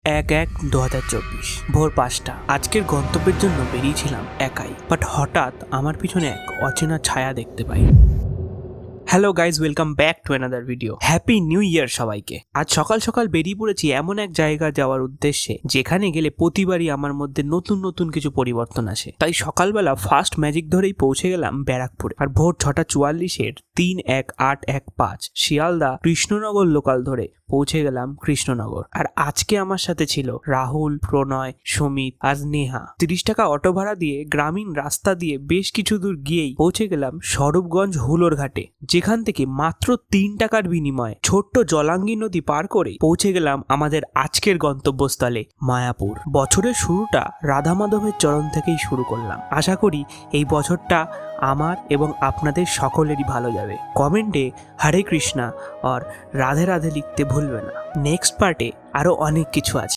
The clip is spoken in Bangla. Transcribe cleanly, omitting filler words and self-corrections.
1/1/2024 ভোর 5টা। আজকের গন্তব্যের জন্য বেরিয়েছিলাম একাই, বাট হঠাৎ আমার পিছনে এক অচেনা ছায়া দেখতে পাই। Hello guys, welcome back to another video. Happy new year সবাইকে। আজ সকাল সকাল বেরিয়ে পড়েছি এমন এক জায়গা যাওয়ার উদ্দেশ্যে যেখানে গেলে প্রতিবারই আমার মধ্যে নতুন নতুন কিছু পরিবর্তন আসে। তাই সকালবেলা ফার্স্ট ম্যাজিক ধরেই পৌঁছে গেলাম ব্যারাকপুরে। আর ভোর 6:44-এর 3-1-8-1-5 শিয়ালদা কৃষ্ণনগর লোকাল ধরে পৌঁছে গেলাম কৃষ্ণনগর। আর আজকে আমার সাথে ছিল রাহুল, প্রণয়, সুমিত আর নেহা। 30 টাকা অটো ভাড়া দিয়ে গ্রামীণ রাস্তা দিয়ে বেশ কিছু দূর গিয়েই পৌঁছে গেলাম স্বরূপগঞ্জ হুলোর ঘাটে, যেখান থেকে মাত্র 3 টাকার বিনিময়ে ছোট্ট জলাঙ্গি নদী পার করে পৌঁছে গেলাম আমাদের আজকের গন্তব্যস্থলে মায়াপুর। বছরের শুরুটা রাধা মাধবের চরণ থেকেই শুরু করলাম। আশা করি এই বছরটা আমার এবং আপনাদের সকলেরই ভালো যাবে। কমেন্টে হরে কৃষ্ণা আর রাধে রাধে লিখতে ভুলবে না। নেক্সট পার্টে আরো অনেক কিছু আছে।